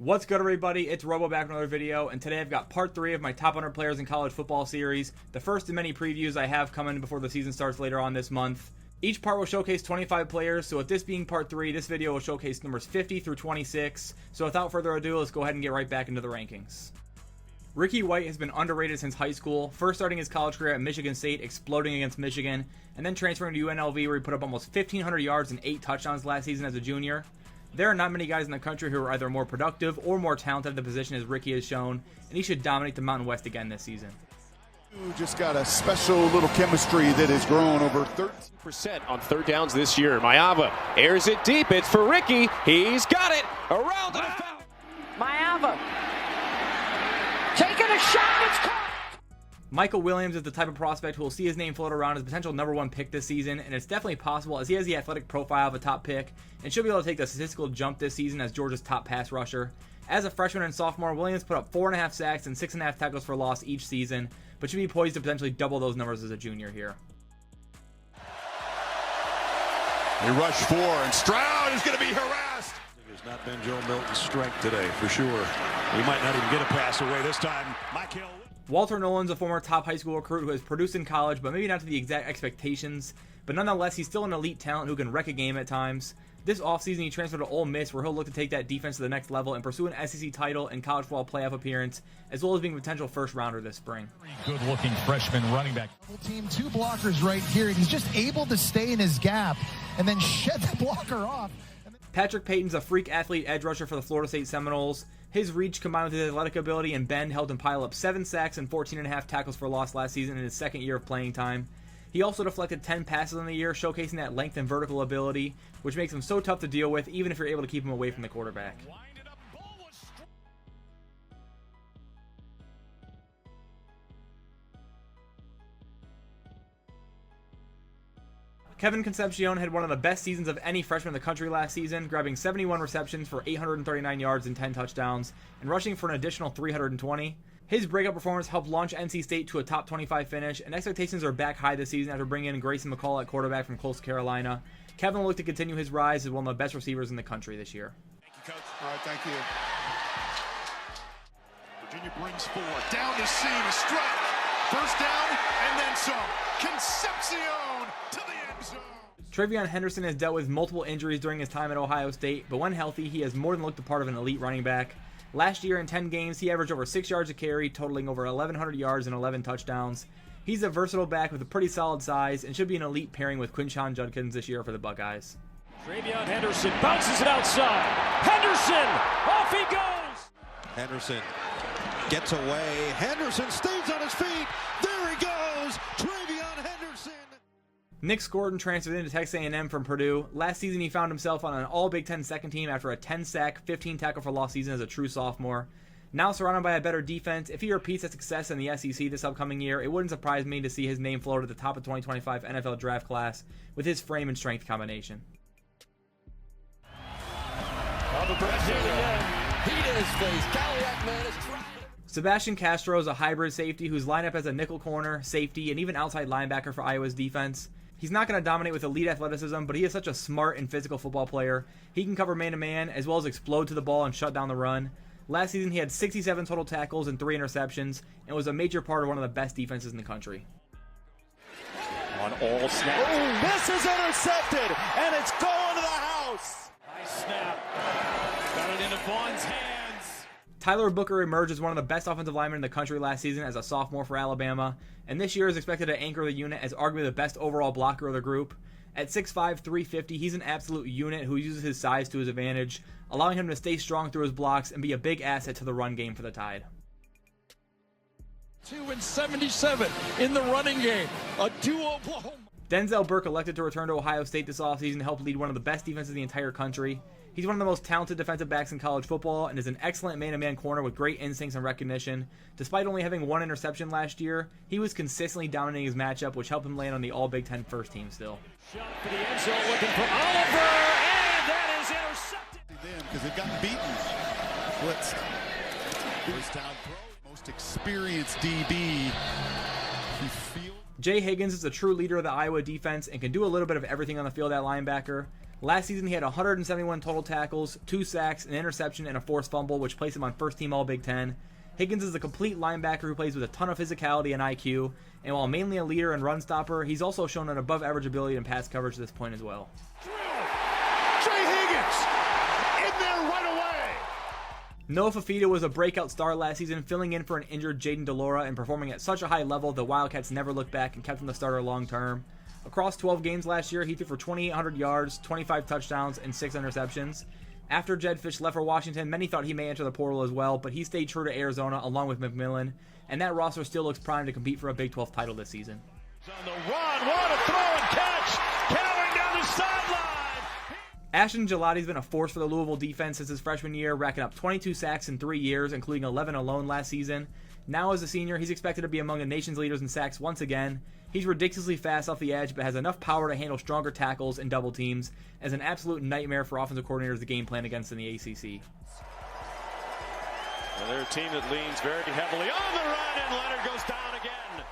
What's good, everybody? It's Robo back with another video, and today I've got part 3 of my top 100 players in college football series, the first of many previews I have coming before the season starts later on this month. Each part will showcase 25 players, so with this being part 3, this video will showcase numbers 50 through 26. So without further ado, let's go ahead and get right back into the rankings. Ricky White has been underrated since high school, first starting his college career at Michigan State, exploding against Michigan, and then transferring to UNLV where he put up almost 1,500 yards and 8 touchdowns last season as a junior. There are not many guys in the country who are either more productive or more talented at the position as Ricky has shown, and he should dominate the Mountain West again this season. Just got a special little chemistry that has grown over 13% on third downs this year. Mayava airs it deep. It's for Ricky. He's got it. Around the foul. Mayava taking a shot. It's caught. Michael Williams is the type of prospect who will see his name float around as a potential number 1 pick this season, and it's definitely possible as he has the athletic profile of a top pick and should be able to take the statistical jump this season as Georgia's top pass rusher. As a freshman and sophomore, Williams put up 4.5 sacks and 6.5 tackles for loss each season, but should be poised to potentially double those numbers as a junior here. They rush 4, and Stroud is going to be harassed. It's not been Joe Milton's strength today, for sure. He might not even get a pass away this time. Michael. Walter Nolan's a former top high school recruit who has produced in college, but maybe not to the exact expectations. But nonetheless, he's still an elite talent who can wreck a game at times. This offseason, he transferred to Ole Miss, where he'll look to take that defense to the next level and pursue an SEC title and college football playoff appearance, as well as being a potential first-rounder this spring. Good-looking freshman running back. Team, 2 blockers right here, and he's just able to stay in his gap and then shed the blocker off. Patrick Payton's a freak athlete edge rusher for the Florida State Seminoles. His reach combined with his athletic ability and bend helped him pile up 7 sacks and 14.5 tackles for loss last season in his second year of playing time. He also deflected 10 passes in the year, showcasing that length and vertical ability, which makes him so tough to deal with even if you're able to keep him away from the quarterback. Kevin Concepcion had one of the best seasons of any freshman in the country last season, grabbing 71 receptions for 839 yards and 10 touchdowns, and rushing for an additional 320. His breakout performance helped launch NC State to a top 25 finish, and expectations are back high this season after bringing in Grayson McCall at quarterback from Coastal Carolina. Kevin will look to continue his rise as one of the best receivers in the country this year. Thank you, Coach. All right, thank you. Virginia brings 4. Down the seam, a strike. First down, and then some. Concepcion to the end zone. Travion Henderson has dealt with multiple injuries during his time at Ohio State, but when healthy, he has more than looked the part of an elite running back. Last year in 10 games, he averaged over 6 yards a carry, totaling over 1,100 yards and 11 touchdowns. He's a versatile back with a pretty solid size and should be an elite pairing with Quinshon Judkins this year for the Buckeyes. Travion Henderson bounces it outside. Henderson, off he goes. Henderson gets away. Henderson stays on his feet. There he goes. Travion Henderson. Nick Scourton transferred into Texas A&M from Purdue. Last season, he found himself on an all-Big Ten second team after a 10-sack, 15-tackle-for-loss season as a true sophomore. Now surrounded by a better defense, if he repeats that success in the SEC this upcoming year, it wouldn't surprise me to see his name float at the top of the 2025 NFL draft class with his frame and strength combination. Sebastian Castro is a hybrid safety who's lined up as a nickel corner, safety, and even outside linebacker for Iowa's defense. He's not going to dominate with elite athleticism, but he is such a smart and physical football player. He can cover man-to-man as well as explode to the ball and shut down the run. Last season, he had 67 total tackles and 3 interceptions and was a major part of one of the best defenses in the country. On all snaps. Oh, this is intercepted, and it's going to the house. Nice snap. Got it into Vaughn's hands. Tyler Booker emerged as one of the best offensive linemen in the country last season as a sophomore for Alabama, and this year is expected to anchor the unit as arguably the best overall blocker of the group. At 6'5", 350, he's an absolute unit who uses his size to his advantage, allowing him to stay strong through his blocks and be a big asset to the run game for the Tide. 2-77 in the running game. A duo Oklahoma. Denzel Burke elected to return to Ohio State this offseason to help lead one of the best defenses in the entire country. He's one of the most talented defensive backs in college football and is an excellent man-to-man corner with great instincts and recognition. Despite only having 1 interception last year, he was consistently dominating his matchup, which helped him land on the All-Big Ten first team still. Shot for the end zone, looking for Oliver, and that is intercepted. Because they've gotten beaten. Blitzed. First down throw. Most experienced DB. He feels. Jay Higgins is a true leader of the Iowa defense and can do a little bit of everything on the field at linebacker. Last season, he had 171 total tackles, 2 sacks, an interception, and a forced fumble, which placed him on first team All Big Ten. Higgins is a complete linebacker who plays with a ton of physicality and IQ, and while mainly a leader and run stopper, he's also shown an above average ability in pass coverage at this point as well. Trey Higgins in there right away. Noah Fafita was a breakout star last season, filling in for an injured Jaden DeLora and performing at such a high level the Wildcats never looked back and kept him the starter long term. Across 12 games last year, he threw for 2,800 yards, 25 touchdowns, and 6 interceptions. After Jed Fish left for Washington, many thought he may enter the portal as well, but he stayed true to Arizona along with McMillan, and that roster still looks primed to compete for a Big 12 title this season. On the run, what a throw and catch, carrying down the sideline. Ashton Gelati's been a force for the Louisville defense since his freshman year, racking up 22 sacks in 3 years, including 11 alone last season. Now as a senior, he's expected to be among the nation's leaders in sacks once again. He's ridiculously fast off the edge, but has enough power to handle stronger tackles and double teams, as an absolute nightmare for offensive coordinators to game plan against in the ACC. Well, they're a team that leans very heavily on the run, and Leonard goes down again.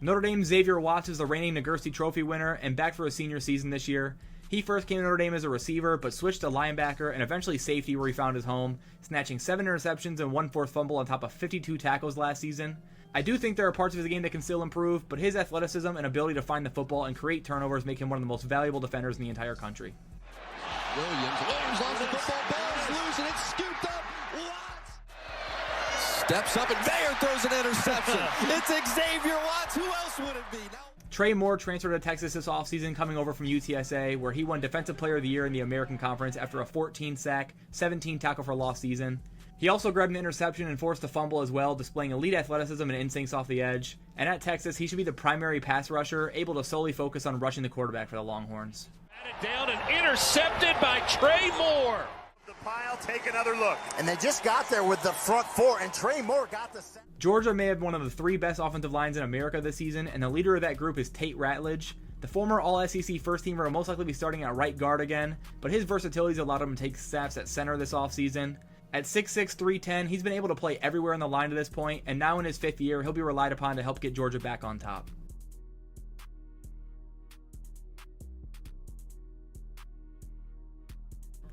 Notre Dame's Xavier Watts is the reigning Nagurski Trophy winner and back for his senior season this year. He first came to Notre Dame as a receiver, but switched to linebacker and eventually safety where he found his home, snatching 7 interceptions and 1 forced fumble on top of 52 tackles last season. I do think there are parts of his game that can still improve, but his athleticism and ability to find the football and create turnovers make him one of the most valuable defenders in the entire country. Williams on the football, ball's loose, and it's scooped up. Watts steps up, and Mayer throws an interception. It's Xavier Watts. Who else would it be? Now Trey Moore transferred to Texas this offseason, coming over from UTSA, where he won Defensive Player of the Year in the American Conference after a 14-sack, 17 tackle for loss season. He also grabbed an interception and forced a fumble as well, displaying elite athleticism and instincts off the edge. And at Texas, he should be the primary pass rusher, able to solely focus on rushing the quarterback for the Longhorns. Batted down and intercepted by Trey Moore. The pile, take another look. And they just got there with the front 4, and Trey Moore got the second. Georgia may have one of the 3 best offensive lines in America this season, and the leader of that group is Tate Ratledge. The former All-SEC first-teamer will most likely be starting at right guard again, but his versatility has allowed him to take snaps at center this offseason. At 6'6", 310, he's been able to play everywhere in the line to this point, and now in his 5th year, he'll be relied upon to help get Georgia back on top.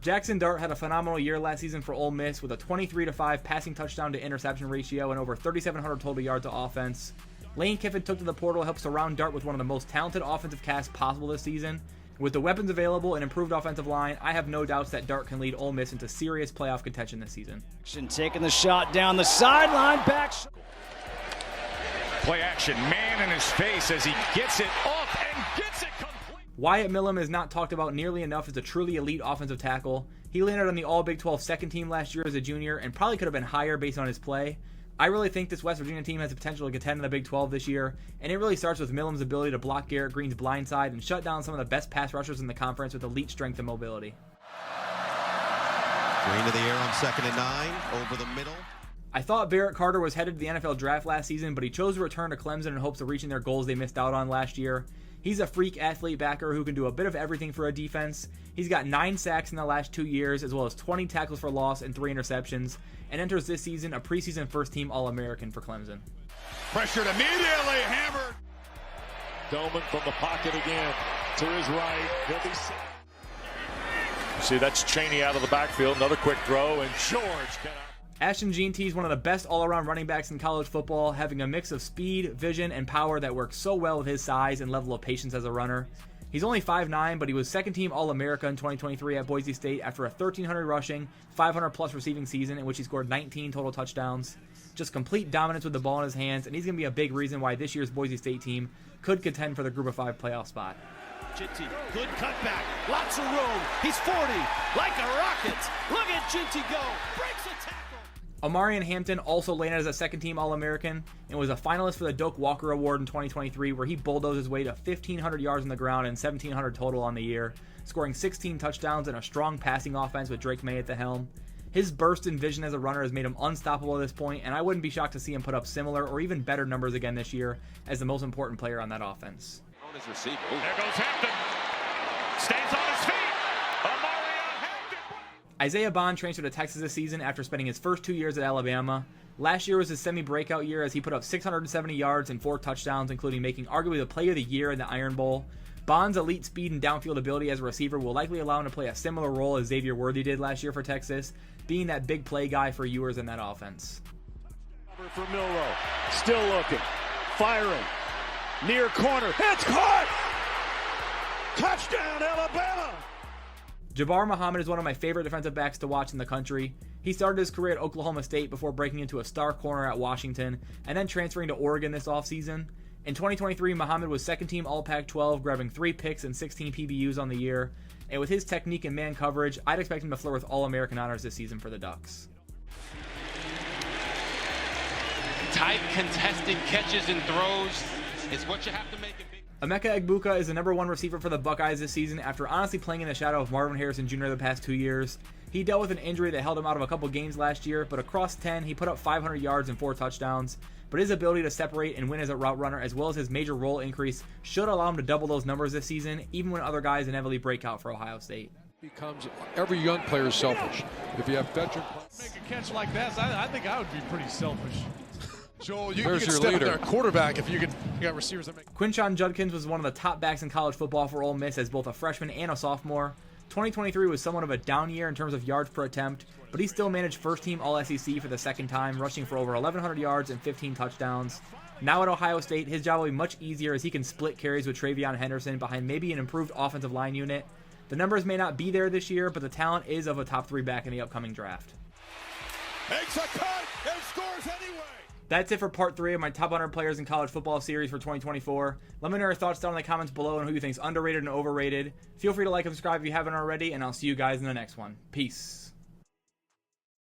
Jackson Dart had a phenomenal year last season for Ole Miss with a 23-5 passing touchdown to interception ratio and over 3,700 total yards of offense. Lane Kiffin took to the portal, helped surround Dart with one of the most talented offensive casts possible this season. With the weapons available and improved offensive line, I have no doubts that Dart can lead Ole Miss into serious playoff contention this season. Taking the shot down the sideline, back. Play action, man in his face as he gets it up and gets it complete. Wyatt Millam is not talked about nearly enough as a truly elite offensive tackle. He landed on the All Big 12 second team last year as a junior and probably could have been higher based on his play. I really think this West Virginia team has the potential to contend in the Big 12 this year, and it really starts with Millam's ability to block Garrett Green's blind side and shut down some of the best pass rushers in the conference with elite strength and mobility. Green to the air on 2nd and 9, over the middle. I thought Barrett Carter was headed to the NFL draft last season, but he chose to return to Clemson in hopes of reaching their goals they missed out on last year. He's a freak athlete backer who can do a bit of everything for a defense. He's got 9 sacks in the last 2 years, as well as 20 tackles for loss and 3 interceptions, and enters this season a preseason first-team All-American for Clemson. Pressured immediately, hammered. Doman from the pocket again to his right. He'll be safe. See, that's Chaney out of the backfield. Another quick throw, and George cannot. Ashton Jeanty is one of the best all-around running backs in college football, having a mix of speed, vision, and power that works so well with his size and level of patience as a runner. He's only 5'9", but he was second-team All-America in 2023 at Boise State after a 1,300 rushing, 500-plus receiving season in which he scored 19 total touchdowns. Just complete dominance with the ball in his hands, and he's going to be a big reason why this year's Boise State team could contend for the Group of 5 playoff spot. Ginty, good cutback, lots of room. He's 40, like a rocket. Look at Ginty go, breaks a tackle. Omarion Hampton also landed as a second-team All-American and was a finalist for the Doak Walker Award in 2023, where he bulldozed his way to 1,500 yards on the ground and 1,700 total on the year, scoring 16 touchdowns and a strong passing offense with Drake May at the helm. His burst and vision as a runner has made him unstoppable at this point, and I wouldn't be shocked to see him put up similar or even better numbers again this year as the most important player on that offense. On his receiver. There goes Hampton. Stays on his feet. Omarion Hampton. Isaiah Bond transferred to Texas this season after spending his first 2 years at Alabama. Last year was his semi-breakout year as he put up 670 yards and 4 touchdowns, including making arguably the play of the year in the Iron Bowl. Bond's elite speed and downfield ability as a receiver will likely allow him to play a similar role as Xavier Worthy did last year for Texas, being that big play guy for Ewers in that offense. For Milroe, still looking, firing, near corner, it's caught! Touchdown, Alabama! Jabbar Muhammad is one of my favorite defensive backs to watch in the country. He started his career at Oklahoma State before breaking into a star corner at Washington and then transferring to Oregon this offseason. In 2023, Muhammad was second team All Pac-12, grabbing 3 picks and 16 PBUs on the year. And with his technique and man coverage, I'd expect him to flirt with All-American honors this season for the Ducks. Tight contested catches and throws is what you have to make it big. Emeka Egbuka is the #1 receiver for the Buckeyes this season after honestly playing in the shadow of Marvin Harrison Jr. the past 2 years. He dealt with an injury that held him out of a couple games last year, but across 10, he put up 500 yards and 4 touchdowns. But his ability to separate and win as a route runner, as well as his major role increase, should allow him to double those numbers this season, even when other guys inevitably break out for Ohio State. Becomes every young player is selfish. If you have veteran, Make a catch like that, I think I would be pretty selfish. Joel, you There's can your step leader. in there, quarterback, if you got receivers that make. Quinshon Judkins was one of the top backs in college football for Ole Miss as both a freshman and a sophomore. 2023 was somewhat of a down year in terms of yards per attempt, but he still managed first-team All-SEC for the second time, rushing for over 1,100 yards and 15 touchdowns. Now at Ohio State, his job will be much easier as he can split carries with Travion Henderson behind maybe an improved offensive line unit. The numbers may not be there this year, but the talent is of a top 3 back in the upcoming draft. Makes a cut and scores anyway. That's it for part 3 of my top 100 players in college football series for 2024. Let me know your thoughts down in the comments below and who you think's underrated and overrated. Feel free to like and subscribe if you haven't already, and I'll see you guys in the next one. Peace.